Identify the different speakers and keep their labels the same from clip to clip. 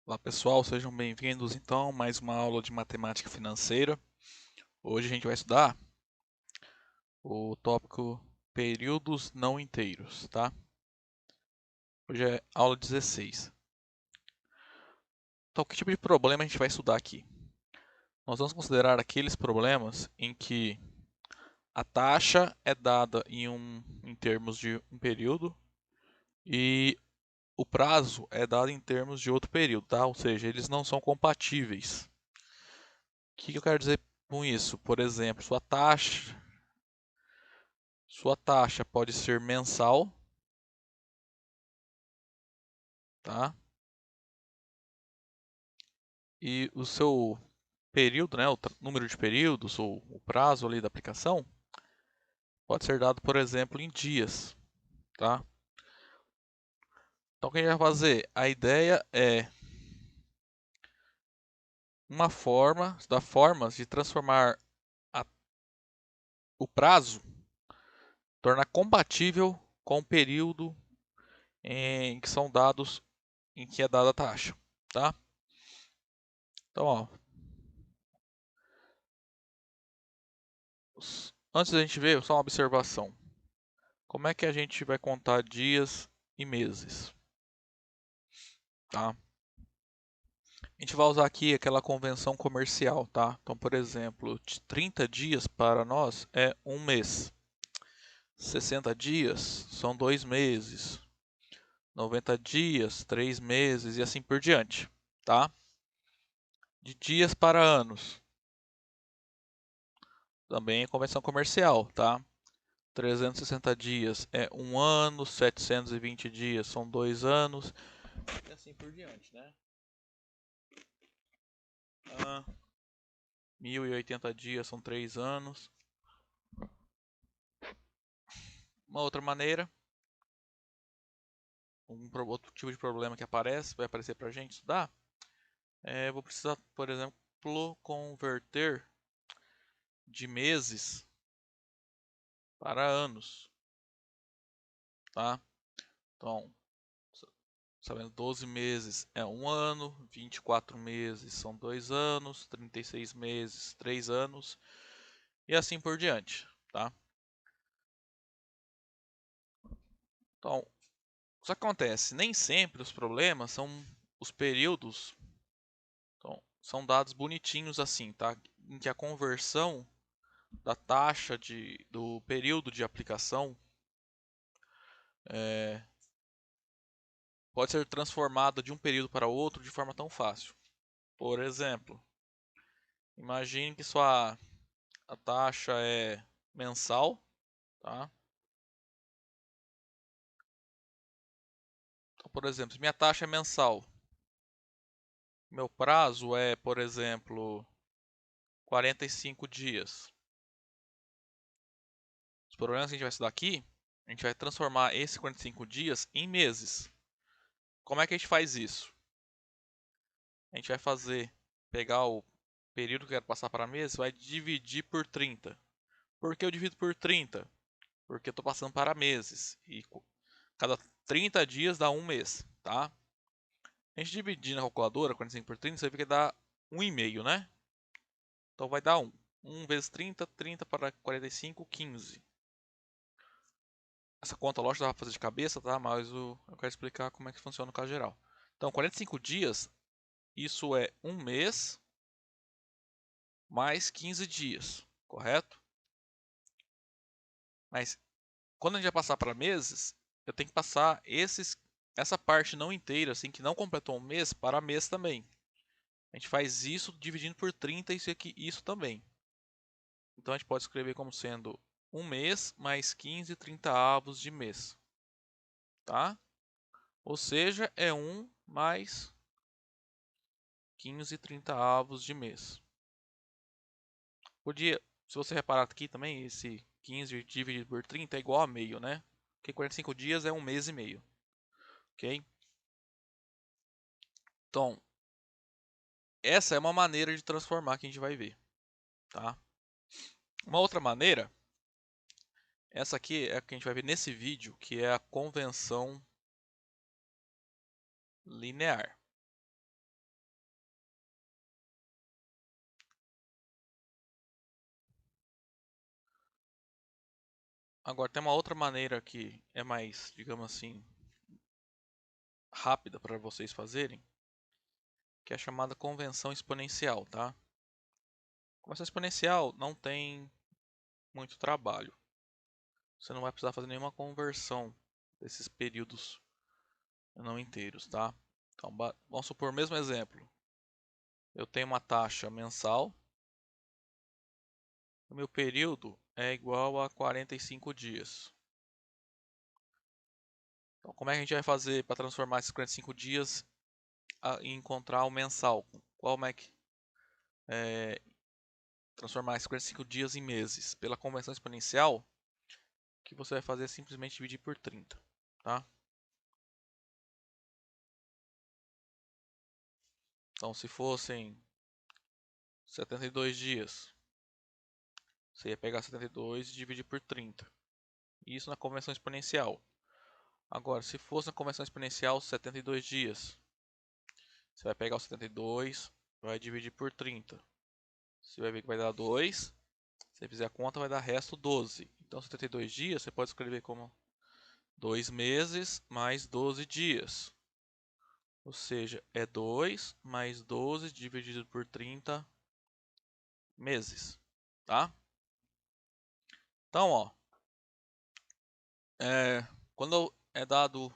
Speaker 1: Olá pessoal, sejam bem-vindos então a mais uma aula de matemática financeira. Hoje a gente vai estudar o tópico períodos não inteiros, tá? Hoje é aula 16. Então, que tipo de problema a gente vai estudar aqui? Nós vamos considerar aqueles problemas em que a taxa é dada em termos de um período e o prazo é dado em termos de outro período, tá? Ou seja, eles não são compatíveis. O que eu quero dizer com isso? Por exemplo, sua taxa pode ser mensal, tá? E o seu período, né, o número de períodos ou o prazo ali da aplicação pode ser dado, por exemplo, em dias, tá? Então o que a gente vai fazer? A ideia é dar formas de transformar a- o prazo, tornar compatível com o período em que são dados, em que é dada a taxa, tá? Então, ó, antes da gente ver, só uma observação. Como é que a gente vai contar dias e meses, tá? A gente vai usar aqui aquela convenção comercial, tá? Então, por exemplo, 30 dias para nós é um mês. 60 dias são 2 meses. 90 dias, 3 meses e assim por diante, tá? De dias para anos, também é convenção comercial, tá? 360 dias é um ano, 720 dias são 2 anos e assim por diante, né? 1080 dias são 3 anos. Uma outra maneira, outro tipo de problema que vai aparecer para a gente estudar, vou precisar, por exemplo, converter de meses para anos, tá? Então, sabendo, 12 meses é um ano, 24 meses são 2 anos, 36 meses, 3 anos e assim por diante, tá? Então, o que acontece? Nem sempre os problemas são os períodos, então, são dados bonitinhos assim, tá? Em que a conversão da taxa do período de aplicação é, pode ser transformada de um período para outro de forma tão fácil. Por exemplo, imagine que a taxa é mensal, tá? Então, por exemplo, se minha taxa é mensal, meu prazo é, por exemplo, 45 dias. Os problemas que a gente vai estudar aqui, a gente vai transformar esses 45 dias em meses. Como é que a gente faz isso? A gente vai pegar o período que eu quero passar para meses, vai dividir por 30. Por que eu divido por 30? Porque eu estou passando para meses. E cada 30 dias dá um mês, tá? A gente dividir na calculadora, 45 por 30, você vê que dá 1,5, né? Então vai dar 1. 1 vezes 30, 30 para 45, 15. Essa conta, lógico, dá para fazer de cabeça, tá? Mas eu quero explicar como é que funciona no caso geral. Então, 45 dias, isso é um mês mais 15 dias, correto? Mas quando a gente vai passar para meses, eu tenho que passar essa parte não inteira, assim, que não completou um mês, para mês também. A gente faz isso dividindo por 30, isso aqui, isso também. Então a gente pode escrever como sendo um mês mais 15 30avos de mês, tá? Ou seja, é 1 mais 15 30avos de mês. Podia, se você reparar aqui também, esse 15 dividido por 30 é igual a meio, né? Porque 45 dias é um mês e meio, ok? Então, essa é uma maneira de transformar que a gente vai ver, tá? Uma outra maneira, essa aqui é a que a gente vai ver nesse vídeo, que é a convenção linear. Agora tem uma outra maneira que é mais, digamos assim, rápida para vocês fazerem, que é a chamada convenção exponencial, tá? Convenção exponencial não tem muito trabalho. Você não vai precisar fazer nenhuma conversão desses períodos não inteiros, tá? Então, vamos supor o mesmo exemplo. Eu tenho uma taxa mensal. O meu período é igual a 45 dias. Então, como é que a gente vai fazer para transformar esses 45 dias e encontrar o mensal? Como é que transformar esses 45 dias em meses? Pela convenção exponencial, o que você vai fazer é simplesmente dividir por 30, tá? Então, se fossem 72 dias, você ia pegar 72 e dividir por 30. Isso na convenção exponencial. Agora, se fosse na convenção exponencial 72 dias, você vai pegar o 72, vai dividir por 30. Você vai ver que vai dar 2. Se você fizer a conta, vai dar resto 12. Então, 72 dias, você pode escrever como 2 meses mais 12 dias. Ou seja, é 2 mais 12 dividido por 30 meses. Tá? Então, ó, quando é dado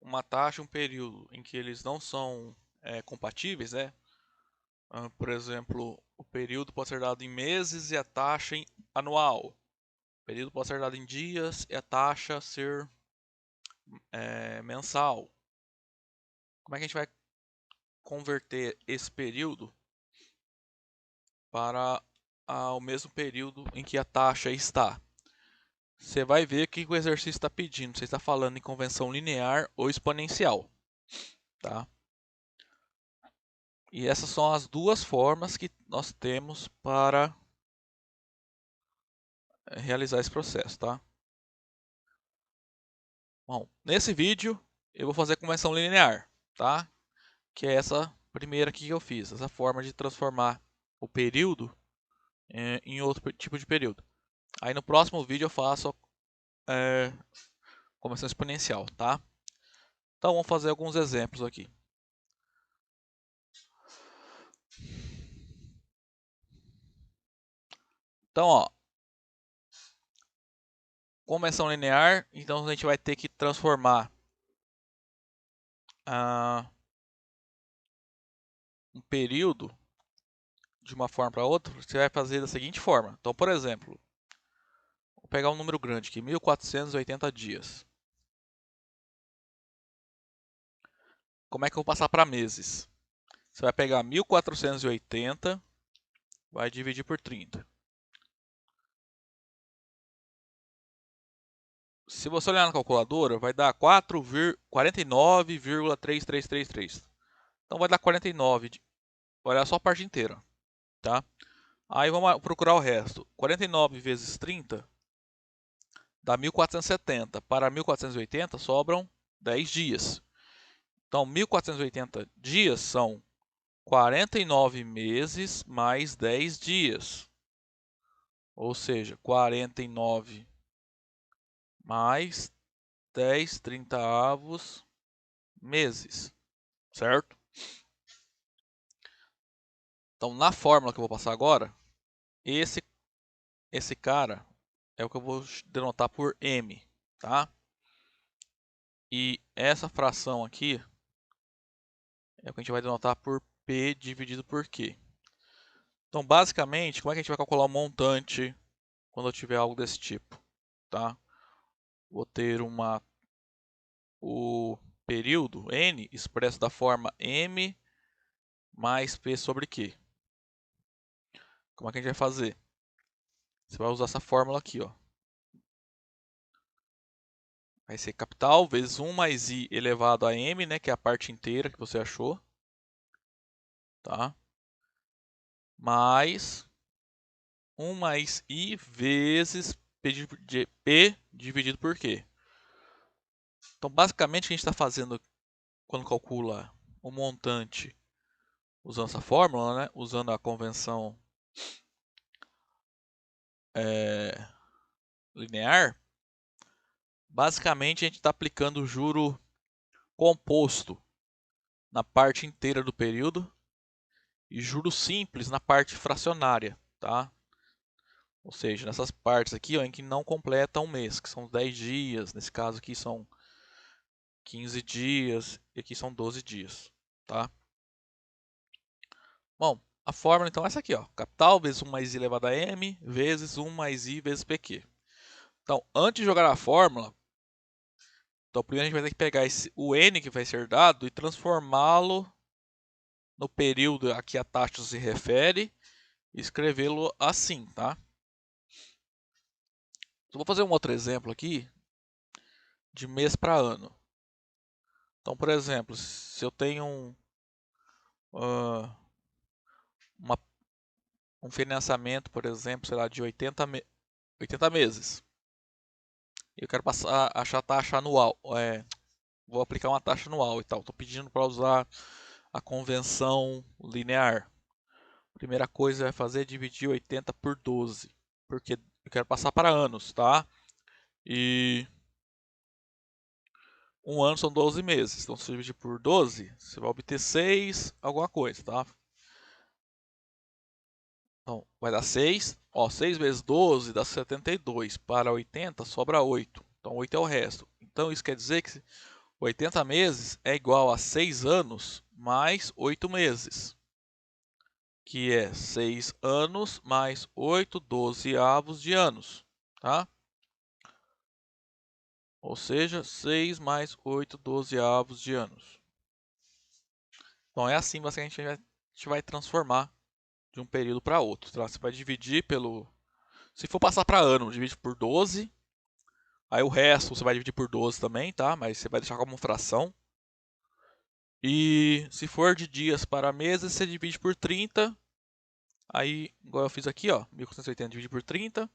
Speaker 1: uma taxa, um período em que eles não são compatíveis, né? Por exemplo, o período pode ser dado em meses e a taxa em anual. O período pode ser dado em dias e a taxa ser mensal. Como é que a gente vai converter esse período para o mesmo período em que a taxa está? Você vai ver o que o exercício está pedindo. Você está falando em convenção linear ou exponencial, tá? E essas são as duas formas que nós temos para realizar esse processo, tá? Bom, nesse vídeo eu vou fazer convenção linear, tá? Que é essa primeira aqui que eu fiz, essa forma de transformar o período em outro tipo de período. Aí no próximo vídeo eu faço conversão exponencial, tá? Então vamos fazer alguns exemplos aqui. Então, ó, convenção linear, então a gente vai ter que transformar um período de uma forma para outra. Você vai fazer da seguinte forma. Então, por exemplo, vou pegar um número grande aqui, 1480 dias. Como é que eu vou passar para meses? Você vai pegar 1480, vai dividir por 30. Se você olhar na calculadora, vai dar 49,3333. Então vai dar 49. Vai dar só a parte inteira, tá? Aí vamos procurar o resto. 49 vezes 30 dá 1470. Para 1480 sobram 10 dias. Então 1480 dias são 49 meses mais 10 dias. Ou seja, 49 mais 10 trintaavos meses, certo? Então, na fórmula que eu vou passar agora, esse cara é o que eu vou denotar por m, tá? E essa fração aqui é o que a gente vai denotar por p dividido por q. Então, basicamente, como é que a gente vai calcular o montante quando eu tiver algo desse tipo, tá? Vou ter o período n expresso da forma m mais p sobre q. Como é que a gente vai fazer? Você vai usar essa fórmula aqui, ó. Vai ser capital vezes 1 mais i elevado a m, né, que é a parte inteira que você achou, tá? Mais 1 mais i vezes p dividido por q. Então, basicamente, o que a gente está fazendo quando calcula o montante usando essa fórmula, né, usando a convenção linear, basicamente a gente está aplicando o juro composto na parte inteira do período e juro simples na parte fracionária, tá? Ou seja, nessas partes aqui, ó, em que não completa um mês, que são 10 dias, nesse caso aqui são 15 dias e aqui são 12 dias, tá? Bom, a fórmula então é essa aqui, ó, capital vezes 1 mais i elevado a m vezes 1 mais i vezes pq. Então, antes de jogar a fórmula, então primeiro a gente vai ter que pegar o n que vai ser dado e transformá-lo no período a que a taxa se refere e escrevê-lo assim, tá? Eu vou fazer um outro exemplo aqui de mês para ano. Então, por exemplo, se eu tenho uma, um financiamento, por exemplo, sei lá, de 80 meses, eu quero passar a achar a taxa anual, vou aplicar uma taxa anual e tal. Estou pedindo para usar a convenção linear. Primeira coisa é fazer dividir 80 por 12, porque eu quero passar para anos, tá? E um ano são 12 meses, então se você dividir por 12, você vai obter 6 alguma coisa, tá? Então, vai dar 6, ó, 6 vezes 12 dá 72, para 80 sobra 8, então 8 é o resto. Então isso quer dizer que 80 meses é igual a 6 anos mais 8 meses, que é 6 anos mais 8 dozeavos de anos, tá? Ou seja, 6 mais 8 dozeavos de anos. Então é assim basicamente a gente vai transformar de um período para outro, tá? Você vai dividir pelo... Se for passar para ano, divide por 12. Aí o resto você vai dividir por 12 também, tá? Mas você vai deixar como fração. E se for de dias para meses, você divide por 30. Aí, igual eu fiz aqui, ó, 1480 divide por 30.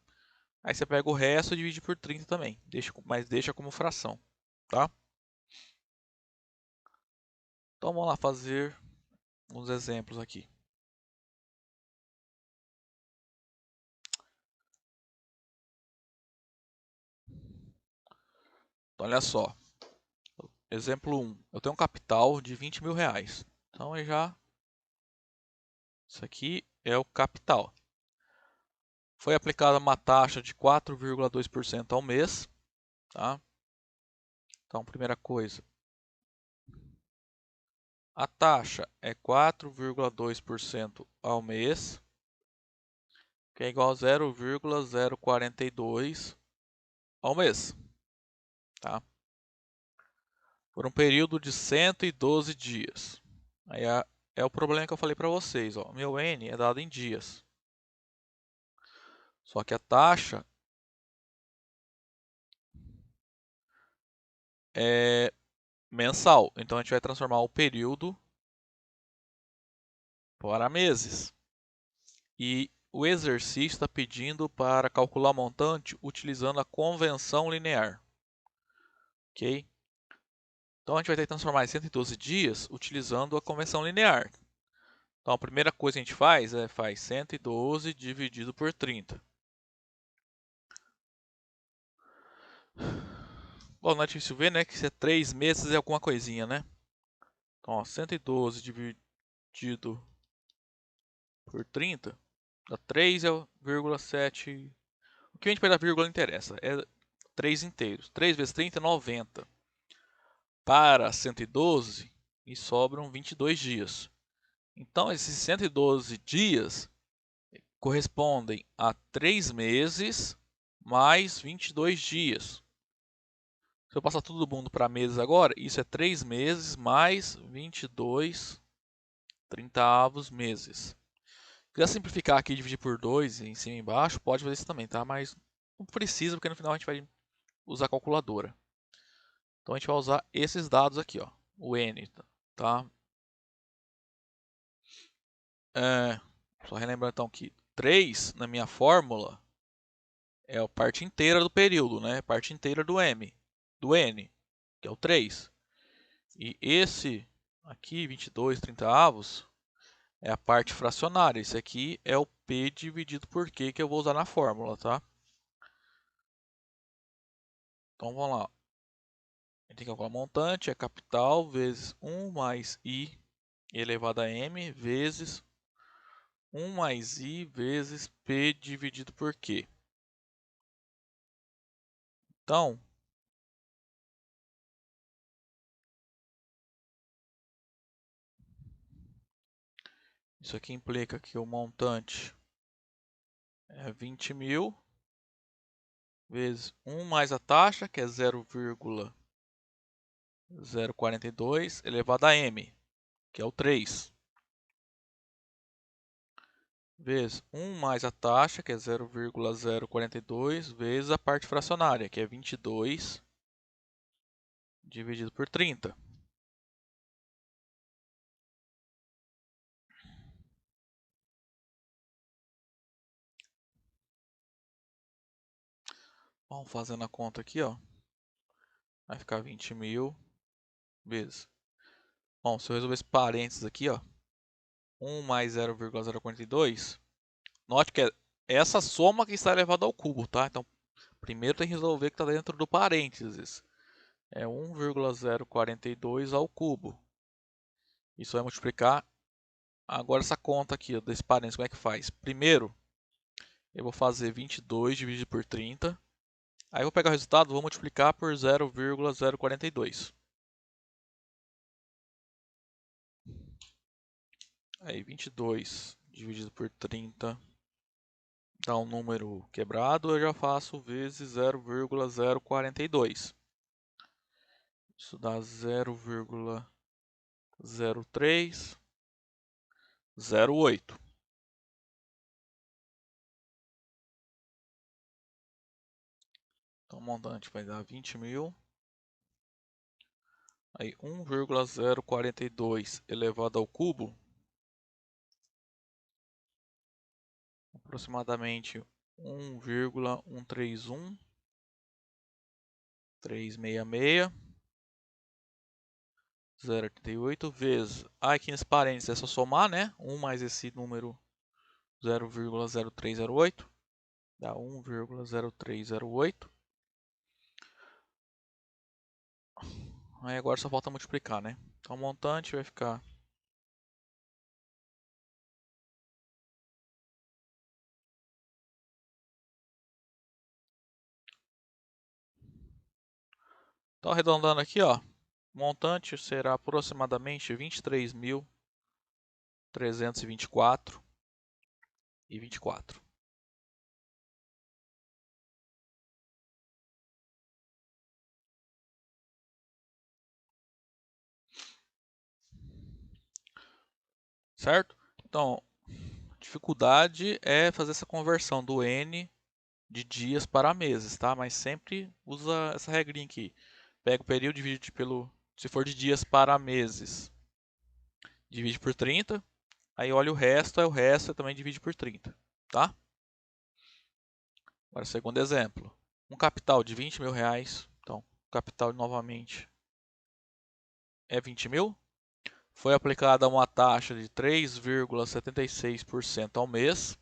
Speaker 1: Aí você pega o resto e divide por 30 também. Mas deixa como fração, tá? Então vamos lá fazer uns exemplos aqui. Então, olha só. Exemplo 1. Eu tenho um capital de 20 mil reais. Então, isso aqui é o capital. Foi aplicada uma taxa de 4,2% ao mês, tá? Então, primeira coisa, a taxa é 4,2% ao mês, que é igual a 0,042 ao mês, tá? Por um período de 112 dias. Aí é o problema que eu falei para vocês, ó. Meu N é dado em dias. Só que a taxa é mensal. Então a gente vai transformar o período para meses. E o exercício está pedindo para calcular o montante utilizando a convenção linear. Ok? Então a gente vai ter que transformar em 112 dias utilizando a convenção linear. Então a primeira coisa que a gente faz 112 dividido por 30. Bom, não é difícil ver, né, que se é 3 meses é alguma coisinha, né? Então, ó, 112 dividido por 30 dá 3,7. O que a gente pega da vírgula não interessa, é 3 inteiros. 3 vezes 30 é 90. Para 112 e sobram 22 dias. Então, esses 112 dias correspondem a 3 meses mais 22 dias. Se eu passar todo mundo para meses agora, isso é 3 meses mais 22 trintaavos meses. Se quiser simplificar aqui e dividir por 2 em cima e embaixo, pode fazer isso também, tá? Mas não precisa, porque no final a gente vai usar a calculadora. Então a gente vai usar esses dados aqui, ó, o N, tá? Só relembrando então que 3 na minha fórmula é a parte inteira do período, né? A parte inteira do M, do N, que é o 3. E esse aqui, 22 trintaavos, é a parte fracionária. Esse aqui é o P dividido por Q que eu vou usar na fórmula, tá? Então vamos lá. A gente tem que calcular montante, é capital vezes 1 mais I elevado a M vezes 1 mais I vezes P dividido por Q. Então, isso aqui implica que o montante é 20.000 vezes 1 mais a taxa, que é 0,042, elevado a M, que é o 3, vezes 1 mais a taxa, que é 0,042, vezes a parte fracionária, que é 22, dividido por 30. Vamos fazendo a conta aqui, ó. Vai ficar 20.000 vezes. Bom, se eu resolver esse parênteses aqui, ó, 1 mais 0,042, note que é essa soma que está elevada ao cubo, tá? Então, primeiro tem que resolver que está dentro do parênteses. É 1,042 ao cubo. Isso vai multiplicar. Agora essa conta aqui, ó, desse parênteses, como é que faz? Primeiro, eu vou fazer 22 dividido por 30. Aí eu vou pegar o resultado e vou multiplicar por 0,042. Aí 22 dividido por 30 dá um número quebrado, eu já faço vezes 0,042. Isso dá 0,0308. Então o montante vai dar 20.000. Aí 1,042 elevado ao cubo, aproximadamente 1,131, 366, 0,88 vezes. Aqui nesse parênteses é só somar, né? 1 mais esse número 0,0308 dá 1,0308. Aí agora só falta multiplicar, né? Então o montante vai ficar então arredondando aqui, ó, o montante será aproximadamente 23.324,24. Certo? Então, dificuldade é fazer essa conversão do N de dias para meses, tá? Mas sempre usa essa regrinha aqui. Pega o período, divide pelo... Se for de dias para meses, divide por 30. Aí olha o resto, também divide por 30, tá? Agora, segundo exemplo. Um capital de 20 mil reais. Então, o capital novamente é 20 mil. Foi aplicada uma taxa de 3,76% ao mês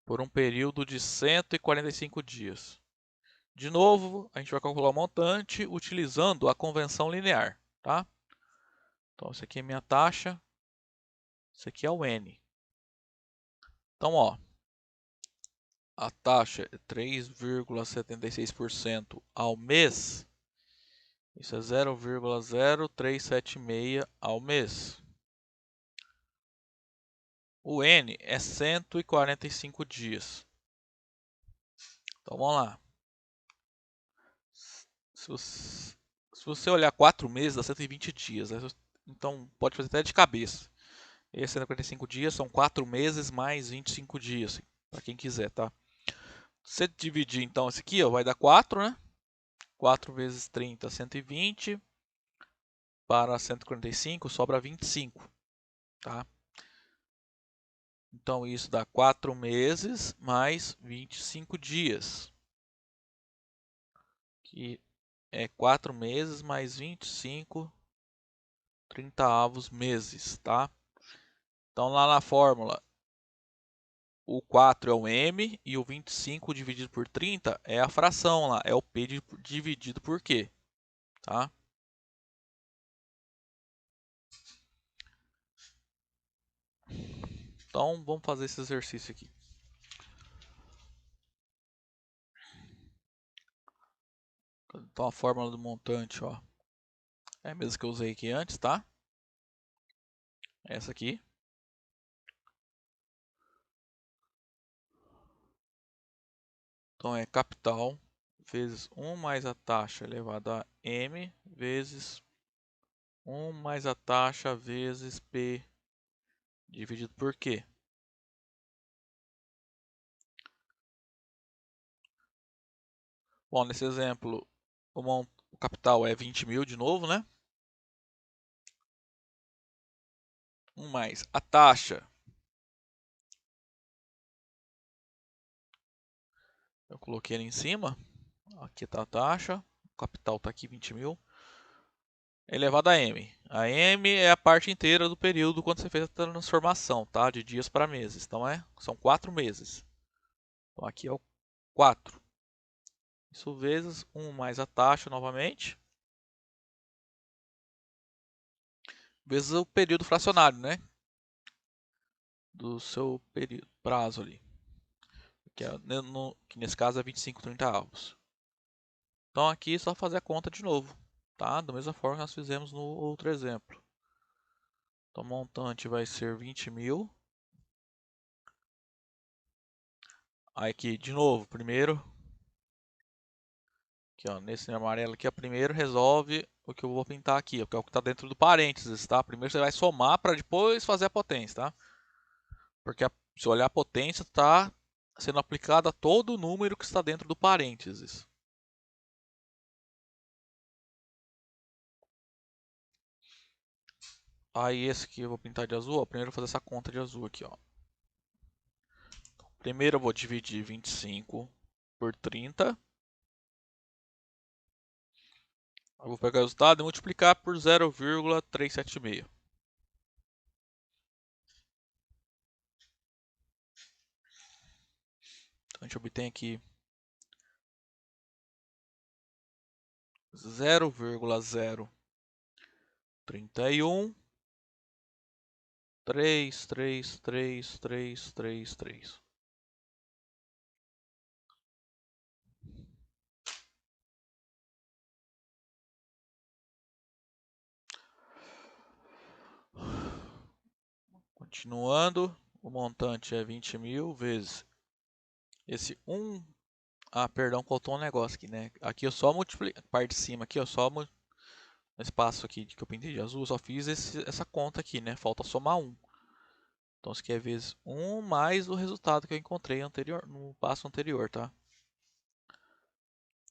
Speaker 1: por um período de 145 dias. De novo, a gente vai calcular o montante utilizando a convenção linear, tá? Então, essa aqui é minha taxa, isso aqui é o N. Então, ó, a taxa é 3,76% ao mês, isso é 0,0376 ao mês. O N é 145 dias. Então, vamos lá. Se você olhar 4 meses, dá 120 dias. Então, pode fazer até de cabeça. Esses 145 dias são 4 meses mais 25 dias, para quem quiser, tá? Se você dividir, então, esse aqui, ó, vai dar 4, né? 4 vezes 30, 120. Para 145, sobra 25, tá? Então, isso dá 4 meses mais 25 dias. Que é 4 meses mais 25 30avos meses, tá? Então, lá na fórmula, o 4 é o M e o 25 dividido por 30 é a fração lá, é o P dividido por Q, tá? Então, vamos fazer esse exercício aqui. Então, a fórmula do montante, ó, é a mesma que eu usei aqui antes, tá? Essa aqui. Então, é capital vezes 1 mais a taxa elevado a M vezes 1 mais a taxa vezes P dividido por Q. Bom, nesse exemplo, o capital é 20 mil de novo, né? 1 mais a taxa. Eu coloquei ele em cima. Aqui está a taxa. O capital está aqui 20 mil. Elevado a M. A M é a parte inteira do período quando você fez a transformação, tá? De dias para meses. Então, são 4 meses. Então, aqui é o 4. Isso vezes 1 mais a taxa novamente. Vezes o período fracionário, né? Do seu prazo ali. Que nesse caso é 25, 30 avos. Então aqui é só fazer a conta de novo, tá? Da mesma forma que nós fizemos no outro exemplo. Então o montante vai ser 20 mil. Aí aqui, de novo, primeiro. Aqui, ó, nesse amarelo aqui, primeiro resolve o que eu vou pintar aqui, que é o que está dentro do parênteses, tá? Primeiro você vai somar para depois fazer a potência, tá? Porque se olhar a potência, está sendo aplicada a todo o número que está dentro do parênteses. Aí esse aqui eu vou pintar de azul, ó. Primeiro eu vou fazer essa conta de azul aqui, ó. Primeiro eu vou dividir 25 por 30. Eu vou pegar o resultado e multiplicar por 0,376. Então a gente obtém aqui 0,031 33333. Continuando, o montante é 20 mil vezes esse 1. Ah, perdão, faltou um negócio aqui, né? Aqui eu só multipliquei, a parte de cima aqui, eu só no espaço aqui que eu pintei de azul, eu só fiz essa conta aqui, né? Falta somar 1. Então isso aqui é vezes 1 mais o resultado que eu encontrei no passo anterior, tá?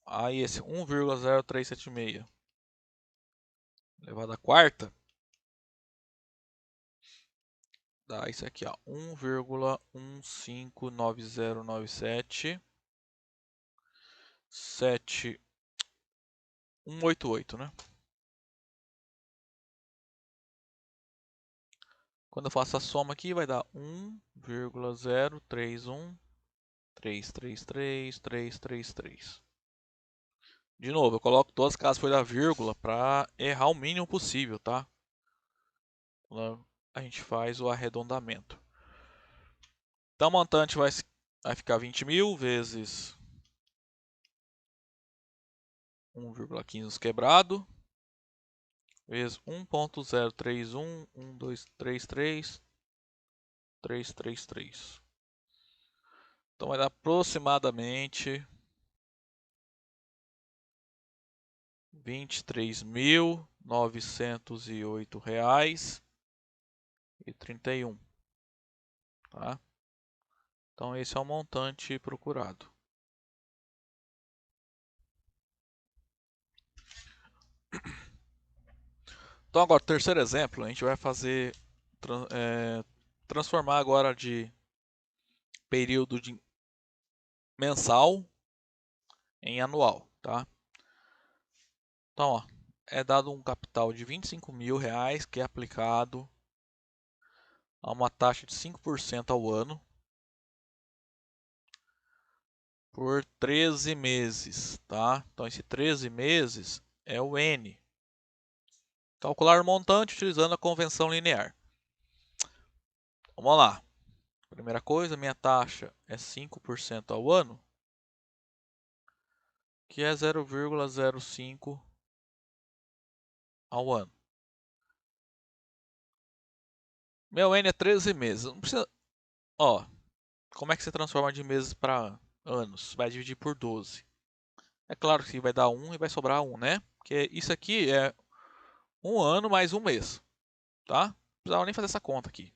Speaker 1: Aí esse 1,0376 elevado à quarta dá isso aqui, ó, 1,1590977188, né? Quando eu faço a soma aqui, vai dar 1,0313333333. De novo, eu coloco todas as casas foi da vírgula para errar o mínimo possível, tá? Quando a gente faz o arredondamento. Então, o montante vai ficar 20 mil vezes 1,15 quebrado, vezes 1.031.1233.333. Então, vai dar aproximadamente R$ 23.908,31, tá? Então, esse é o montante procurado. Então, agora, terceiro exemplo, a gente vai fazer transformar agora de período mensal em anual, tá? Então, ó, é dado um capital de R$ 25.000 que é aplicado a uma taxa de 5% ao ano. por 13 meses, tá? Então, esse 13 meses é o N. Calcular o montante utilizando a convenção linear. Vamos lá. Primeira coisa, minha taxa é 5% ao ano, que é 0,05 ao ano. Meu N é 13 meses. Não precisa... Ó, como é que você transforma de meses para anos? Vai dividir por 12. É claro que vai dar 1 e vai sobrar 1, né? Porque isso aqui é um ano mais um mês, tá? Não precisava nem fazer essa conta aqui.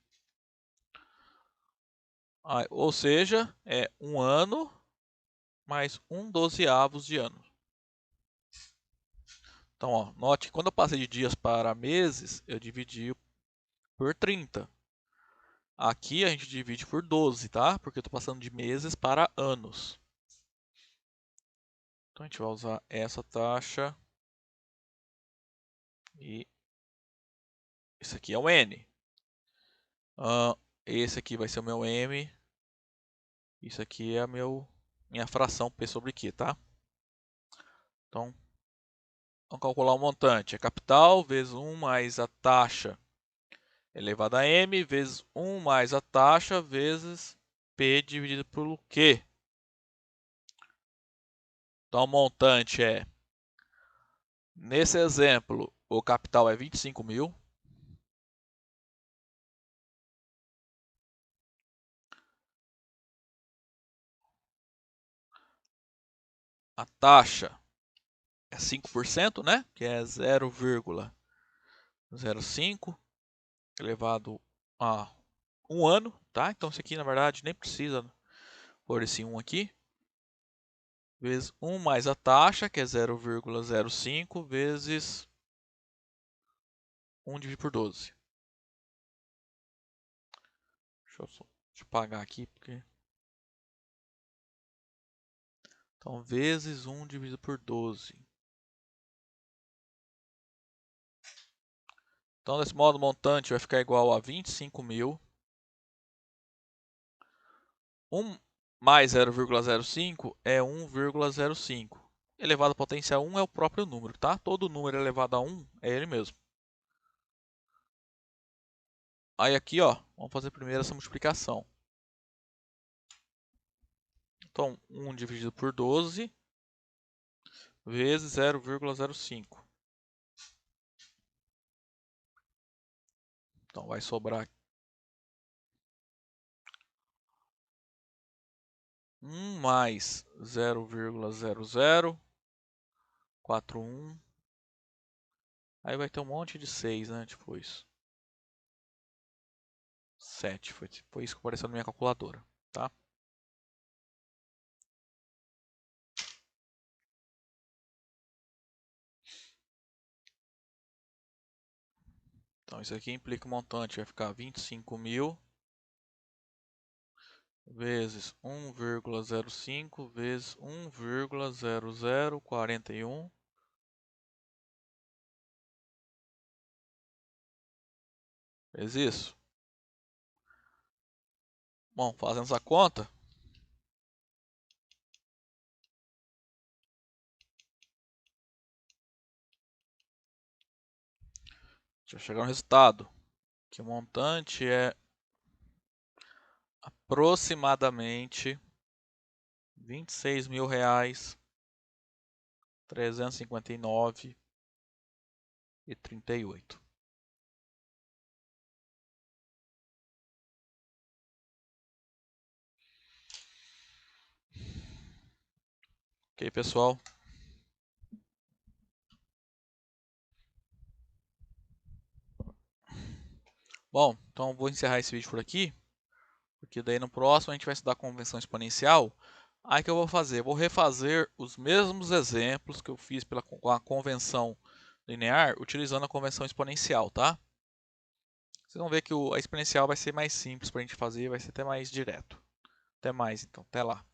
Speaker 1: Ou seja, é um ano mais 1/12 de ano. Então, ó, note que quando eu passei de dias para meses, eu dividi por 30. Aqui a gente divide por 12, tá? Porque eu estou passando de meses para anos. Então, a gente vai usar essa taxa. E esse aqui é o N. Esse aqui vai ser o meu M. Isso aqui é a minha fração P sobre Q, tá? Então, vamos calcular o montante. É capital vezes 1 mais a taxa elevado a M vezes 1 mais a taxa vezes P dividido pelo Q. Então, o montante é, nesse exemplo, o capital é 25 mil. A taxa é 5%, né? Que é 0,05 elevado a 1 ano, tá? Então, isso aqui, na verdade, nem precisa pôr esse 1 aqui. Vezes 1 mais a taxa, que é 0,05, vezes 1 dividido por 12. Deixa eu pagar aqui, porque... Então, vezes 1 dividido por 12. Então, desse modo, o montante vai ficar igual a 25 mil. 1 mais 0,05 é 1,05. Elevado à potência 1 é o próprio número, tá? Todo número elevado a 1 é ele mesmo. Aí aqui, ó, vamos fazer primeiro essa multiplicação. Então, 1 dividido por 12 vezes 0,05. Então, vai sobrar 1 mais 0,0041. Aí vai ter um monte de 6, né? Depois. 7. Foi isso que apareceu na minha calculadora, tá? Então, isso aqui implica o montante vai ficar 25 mil vezes 1,05 vezes 1,0041. Fez isso? Bom, fazendo essa conta, já chegar no resultado, que o montante é aproximadamente R$ 26.359,38. Ok, pessoal? Bom, então vou encerrar esse vídeo por aqui, porque daí no próximo a gente vai estudar a convenção exponencial. Aí que eu vou fazer? Vou refazer os mesmos exemplos que eu fiz com a convenção linear, utilizando a convenção exponencial, tá? Vocês vão ver que a exponencial vai ser mais simples para a gente fazer, vai ser até mais direto. Até mais, então. Até lá.